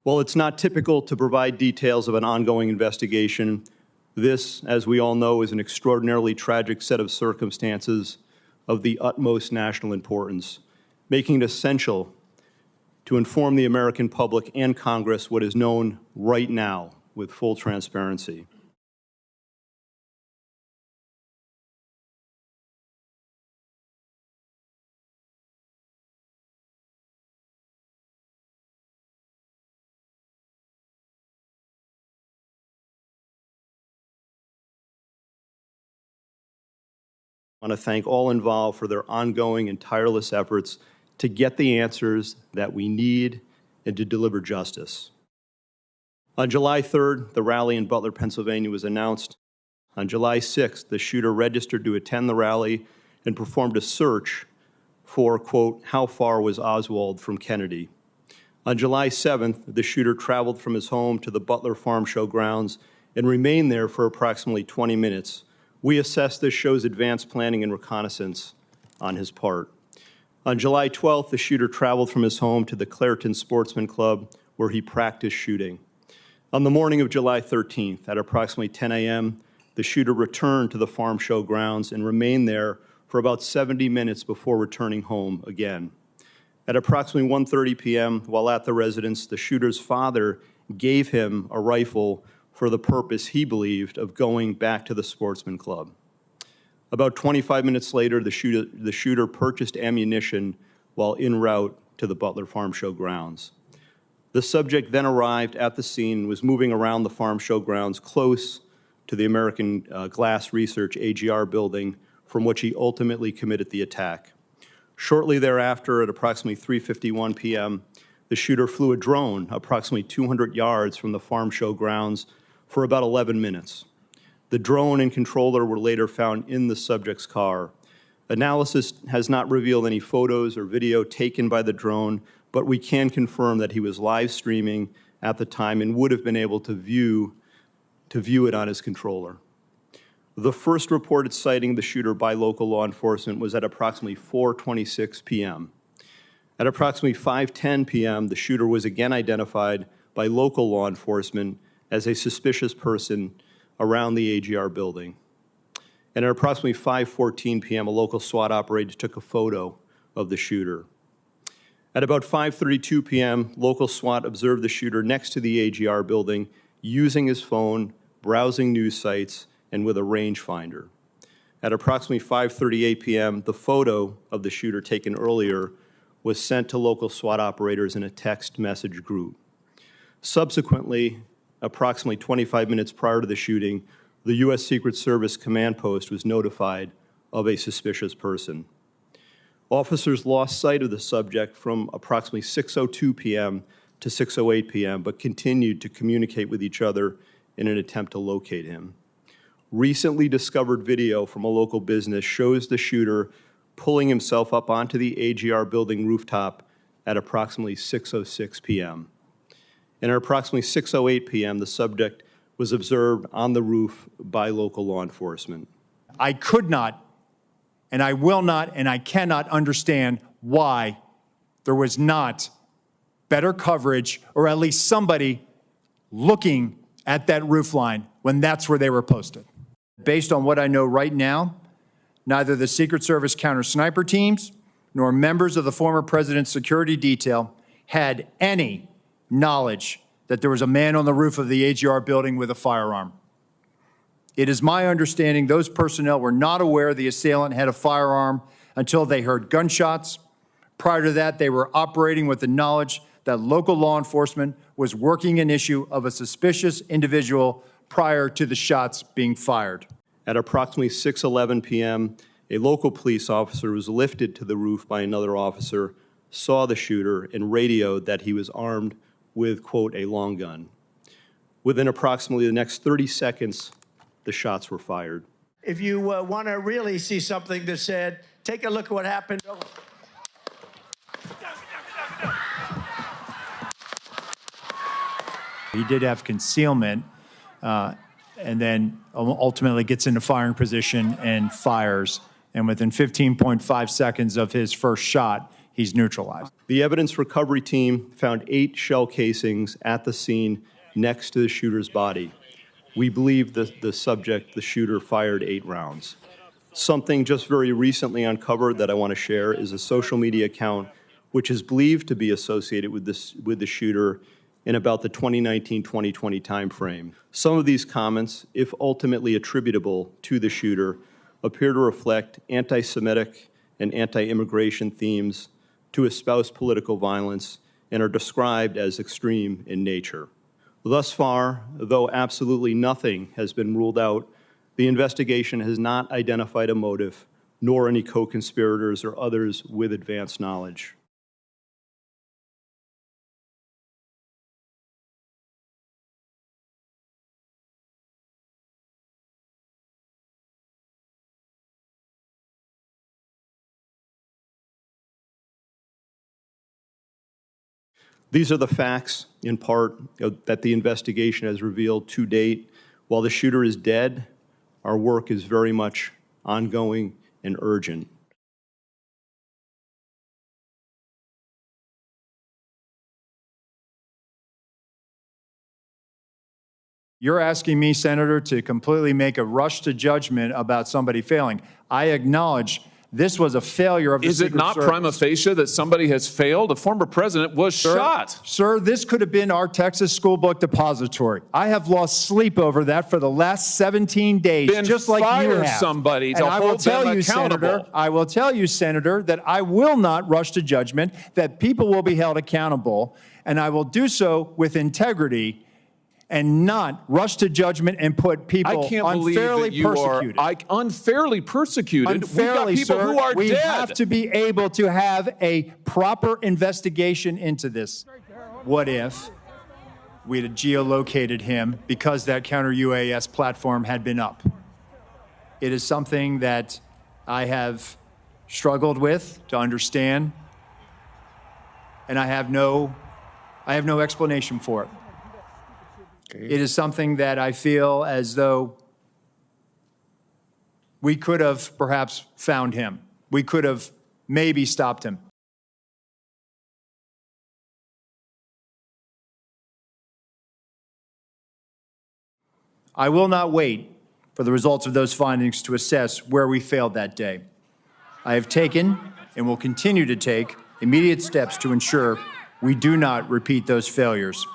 While it's not typical to provide details of an ongoing investigation, this, as we all know, is an extraordinarily tragic set of circumstances of the utmost national importance, making it essential to inform the American public and Congress what is known right now with full transparency. I want to thank all involved for their ongoing and tireless efforts to get the answers that we need and to deliver justice. On July 3rd, the rally in Butler, Pennsylvania was announced. On July 6th, the shooter registered to attend the rally and performed a search for, quote, how far was Oswald from Kennedy? On July 7th, the shooter traveled from his home to the Butler Farm Show grounds and remained there for approximately 20 minutes. We assess this shows advanced planning and reconnaissance on his part. On July 12th, the shooter traveled from his home to the Clairton Sportsman Club, where he practiced shooting. On the morning of July 13th, at approximately 10 a.m., the shooter returned to the farm show grounds and remained there for about 70 minutes before returning home again. At approximately 1:30 p.m., while at the residence, the shooter's father gave him a rifle for the purpose, he believed, of going back to the Sportsman Club. About 25 minutes later, the shooter purchased ammunition while en route to the Butler Farm Show grounds. The subject then arrived at the scene and was moving around the farm show grounds close to the American Glass Research AGR building, from which he ultimately committed the attack. Shortly thereafter, at approximately 3:51 p.m., the shooter flew a drone approximately 200 yards from the farm show grounds for about 11 minutes. The drone and controller were later found in the subject's car. Analysis has not revealed any photos or video taken by the drone, but we can confirm that he was live streaming at the time and would have been able to view it on his controller. The first reported sighting of the shooter by local law enforcement was at approximately 4:26 p.m. At approximately 5:10 p.m., the shooter was again identified by local law enforcement as a suspicious person around the AGR building. And at approximately 5:14 p.m., a local SWAT operator took a photo of the shooter. At about 5:32 p.m., local SWAT observed the shooter next to the AGR building using his phone, browsing news sites, and with a rangefinder. At approximately 5:38 p.m., the photo of the shooter taken earlier was sent to local SWAT operators in a text message group. Subsequently, approximately 25 minutes prior to the shooting, the U.S. Secret Service command post was notified of a suspicious person. Officers lost sight of the subject from approximately 6:02 p.m. to 6:08 p.m., but continued to communicate with each other in an attempt to locate him. Recently discovered video from a local business shows the shooter pulling himself up onto the AGR building rooftop at approximately 6:06 p.m. And at approximately 6:08 p.m., the subject was observed on the roof by local law enforcement. I could not, and I will not, and I cannot understand why there was not better coverage, or at least somebody looking at that roof line when that's where they were posted. Based on what I know right now, neither the Secret Service counter-sniper teams nor members of the former president's security detail had any knowledge that there was a man on the roof of the AGR building with a firearm. It is my understanding those personnel were not aware the assailant had a firearm until they heard gunshots. Prior to that, they were operating with the knowledge that local law enforcement was working an issue of a suspicious individual prior to the shots being fired. At approximately 6:11 p.m., a local police officer was lifted to the roof by another officer, saw the shooter, and radioed that he was armed with, quote, a long gun. Within approximately the next 30 seconds, the shots were fired. If you want to really see something that said, take a look at what happened. He did have concealment, and then ultimately gets into firing position and fires. And within 15.5 seconds of his first shot, he's neutralized. The evidence recovery team found 8 shell casings at the scene next to the shooter's body. We believe the subject, the shooter, fired 8 rounds. Something just very recently uncovered that I want to share is a social media account which is believed to be associated with the shooter in about the 2019-2020 timeframe. Some of these comments, if ultimately attributable to the shooter, appear to reflect anti-Semitic and anti-immigration themes, to espouse political violence, and are described as extreme in nature. Thus far, though absolutely nothing has been ruled out, the investigation has not identified a motive, nor any co-conspirators or others with advanced knowledge. These are the facts, in part, that the investigation has revealed to date. While the shooter is dead, our work is very much ongoing and urgent. You're asking me, Senator, to completely make a rush to judgment about somebody failing. I acknowledge this was a failure of the Secret Service. Is it not prima facie that somebody has failed? A former president was shot. Sir, this could have been our Texas school book depository. I have lost sleep over that for the last 17 days, Then just like you have. Somebody to and I will hold tell them you, accountable. Senator, I will tell you, Senator, that I will not rush to judgment, that people will be held accountable, and I will do so with integrity and not rush to judgment and put people I can't believe that you persecuted. are unfairly persecuted. Unfairly, We've got people sir, who are we dead. have to be able to have a proper investigation into this. What if we had geolocated him because that counter-UAS platform had been up? It is something that I have struggled with to understand, and I have no explanation for it. It is something that I feel as though we could have perhaps found him. We could have maybe stopped him. I will not wait for the results of those findings to assess where we failed that day. I have taken and will continue to take immediate steps to ensure we do not repeat those failures.